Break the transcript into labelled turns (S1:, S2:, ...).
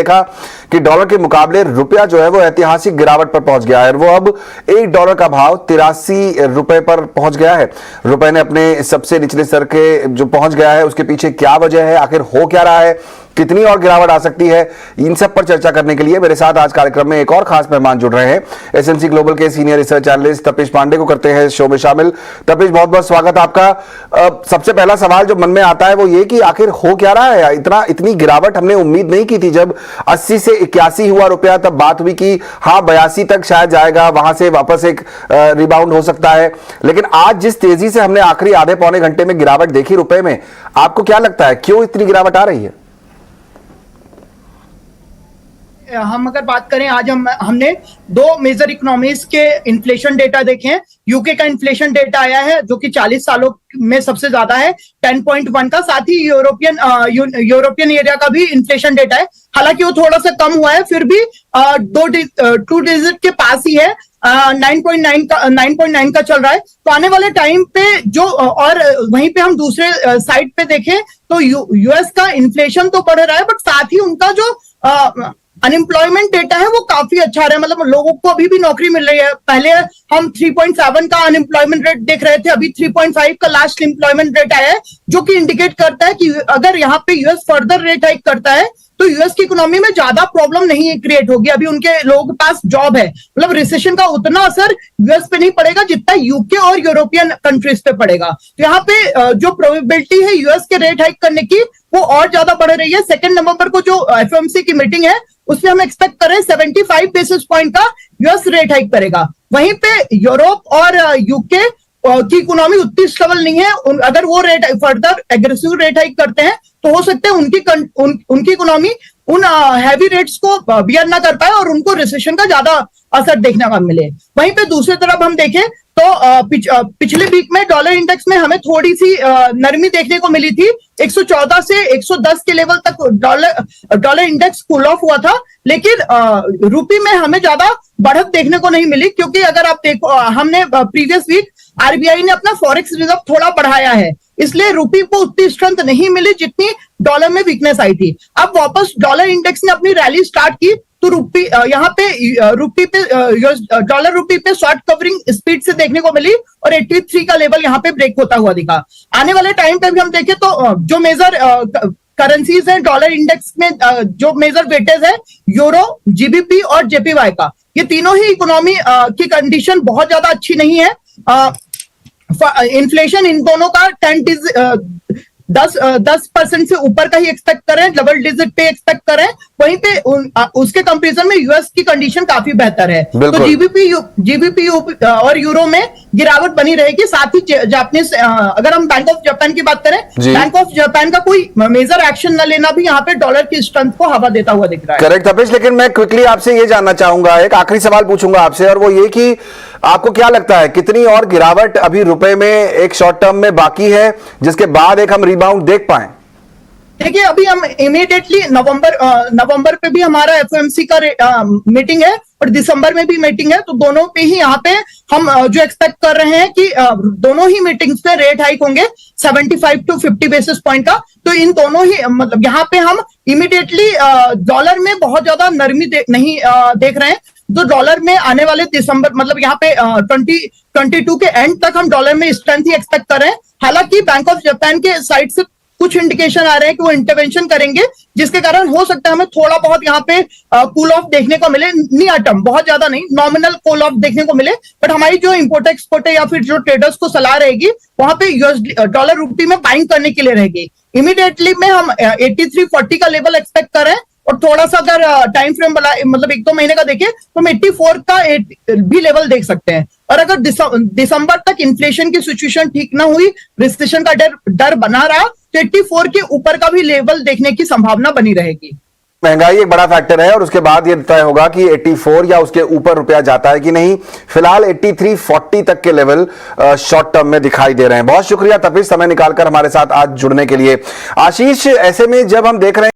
S1: देखा कि डॉलर के मुकाबले रुपया जो है वो ऐतिहासिक गिरावट पर पहुंच गया है। वो अब $1 का भाव 83 रुपए पर पहुंच गया है। रुपए ने अपने सबसे निचले स्तर के जो पहुंच गया है उसके पीछे क्या वजह है, आखिर हो क्या रहा है, कितनी और गिरावट आ सकती है, इन सब पर चर्चा करने के लिए मेरे साथ आज कार्यक्रम में एक और खास मेहमान जुड़ रहे हैं। एसएमसी ग्लोबल के सीनियर रिसर्च एनालिस्ट तपिश पांडे को करते हैं शो में शामिल। तपिश, बहुत बहुत स्वागत आपका। सबसे पहला सवाल जो मन में आता है वो ये कि आखिर हो क्या रहा है, इतनी गिरावट हमने उम्मीद नहीं की थी। जब 80 से 81 हुआ रुपया तब बात हुई कि हाँ 82 तक शायद जाएगा, वहां से वापस एक रिबाउंड हो सकता है। लेकिन आज जिस तेजी से हमने आखिरी आधे पौने घंटे में गिरावट देखी रुपए में, आपको क्या लगता है क्यों इतनी गिरावट आ रही है?
S2: हम अगर बात करें, आज हमने दो मेजर इकोनॉमीज के इन्फ्लेशन डेटा देखे हैं। यूके का इन्फ्लेशन डेटा आया है जो कि 40 सालों में सबसे ज्यादा है, 10.1 का। साथ ही यूरोपियन एरिया का भी इन्फ्लेशन डेटा है, हालांकि वो थोड़ा सा कम हुआ है, फिर भी 2 डिजिट के पास ही है। 9.9 का चल रहा है। तो आने वाले टाइम पे जो, और वहीं पे हम दूसरे साइड पे देखें तो यूएस का इन्फ्लेशन तो बढ़ रहा है, बट साथ ही उनका जो अनएम्प्लॉयमेंट डेटा है वो काफी अच्छा रहा है। मतलब लोगों को अभी भी नौकरी मिल रही है। पहले हम 3.7 का अनएम्प्लॉयमेंट रेट देख रहे थे, अभी 3.5 का लास्ट एम्प्लॉयमेंट रेट आया है, जो कि इंडिकेट करता है कि अगर यहाँ पे यूएस फर्दर रेट हाइक करता है तो यूएस की इकोनॉमी में ज्यादा प्रॉब्लम नहीं क्रिएट होगी। अभी उनके लोगों के पास जॉब है, मतलब रिसेशन का उतना असर यूएस पे नहीं पड़ेगा जितना यूके और यूरोपियन कंट्रीज पे पड़ेगा। तो यहाँ पे जो प्रोबेबिलिटी है यूएस के रेट हाइक करने की वो और ज्यादा बढ़ रही है। 2 नवंबर को जो एफओएमसी की मीटिंग है उसमें हम एक्सपेक्ट कर रहे हैं 75 बेसिस पॉइंट का यूएस रेट हाइक करेगा। वहीं पे यूरोप और यूके की इकोनॉमी उतनी स्टेबल नहीं है। अगर वो rate further aggressive rate hike करते हैं तो हो सकता है उनकी इकोनॉमी उन हैवी रेट्स को बियर ना कर पाए और उनको रिसेशन का ज्यादा असर देखने को मिले। वहीं पे दूसरी तरफ हम देखें तो पिछले वीक में डॉलर इंडेक्स में हमें थोड़ी सी नरमी देखने को मिली थी। 114 से 110 के लेवल तक डॉलर इंडेक्स कूल ऑफ हुआ था, लेकिन रुपी में हमें ज्यादा बढ़त देखने को नहीं मिली, क्योंकि अगर आप देखो, हमने प्रीवियस वीक आरबीआई ने अपना फॉरेक्स रिजर्व थोड़ा बढ़ाया है, इसलिए रुपी को उतनी स्ट्रेंथ नहीं मिली जितनी डॉलर में वीकनेस आई थी। अब वापस डॉलर इंडेक्स ने अपनी रैली स्टार्ट की तो रुपी यहाँ पे डॉलर रुपी पे शॉर्ट कवरिंग स्पीड से देखने को मिली और 83 का लेवल यहाँ पे ब्रेक होता हुआ दिखा। आने वाले टाइम पे भी हम देखें तो जो मेजर करेंसीज है डॉलर इंडेक्स में, जो मेजर वेटेज है यूरो, जीबीपी और जेपीवाई का, ये तीनों ही इकोनॉमी की कंडीशन बहुत ज्यादा अच्छी नहीं है। इन्फ्लेशन इन दोनों का 10% से ऊपर का ही एक्सपेक्ट करें, डबल डिजिट पे एक्सपेक्ट करें। वहीं पे उसके कंपैरिजन में यूएस की कंडीशन काफी बेहतर है। तो जीबीपी और यूरो में गिरावट बनी रहेगी। साथ ही जापानीज, अगर हम बैंक ऑफ जापान की बात करें, बैंक ऑफ जापान का कोई मेजर एक्शन न लेना भी यहाँ पे डॉलर की स्ट्रेंथ को हवा देता हुआ दिख रहा है।
S1: करेक्ट तपेश, लेकिन मैं क्विकली आपसे ये जानना चाहूंगा, एक आखिरी सवाल पूछूंगा आपसे, और वो ये कि आपको क्या लगता है कितनी और गिरावट अभी रुपए में एक शॉर्ट टर्म में बाकी है जिसके बाद एक हम रिबाउंड देख पाए?
S2: देखिए, अभी हम इमीडिएटली नवंबर पे भी हमारा एफओएमसी का मीटिंग है और दिसंबर में भी मीटिंग है। तो दोनों पे ही यहाँ पे हम जो एक्सपेक्ट कर रहे हैं कि दोनों ही मीटिंग्स पे रेट हाइक होंगे 75 to 50 बेसिस पॉइंट का। तो इन दोनों ही, मतलब यहाँ पे हम इमीडिएटली डॉलर में बहुत ज्यादा नरमी नहीं देख रहे हैं। तो डॉलर में आने वाले दिसंबर, मतलब यहाँ पे 2022 के एंड तक हम डॉलर में स्ट्रेंथ ही एक्सपेक्ट कर रहे हैं। हालांकि बैंक ऑफ जापान के साइड से कुछ इंडिकेशन आ रहे हैं कि वो इंटरवेंशन करेंगे, जिसके कारण हो सकता है हमें थोड़ा बहुत यहाँ पे कूल ऑफ देखने को मिले। नियर टर्म, बहुत ज्यादा नहीं, नॉमिनल कूल ऑफ देखने को मिले। बट हमारी जो इंपोर्ट एक्सपोर्ट है या फिर जो ट्रेडर्स को सलाह रहेगी वहां पे डॉलर रुपी में बाइंग करने के लिए रहेगी। इमीडिएटली में हम 83.40 का लेवल एक्सपेक्ट कर रहे हैं और थोड़ा सा अगर टाइम फ्रेम मतलब 1-2 महीने का देखें तो हम 84 का भी लेवल देख सकते हैं। और अगर दिसंबर तक इन्फ्लेशन की सिचुएशन ठीक ना हुई, रिसेशन का डर बना रहा, तो 84 के ऊपर का भी लेवल देखने की संभावना बनी रहेगी।
S1: महंगाई एक बड़ा फैक्टर है और उसके बाद ये तय होगा कि 84 या उसके ऊपर रुपया जाता है कि नहीं। फिलहाल 83.40 तक के लेवल शॉर्ट टर्म में दिखाई दे रहे हैं। बहुत शुक्रिया तपिश, समय निकालकर हमारे साथ आज जुड़ने के लिए। आशीष, ऐसे में जब हम देख रहे हैं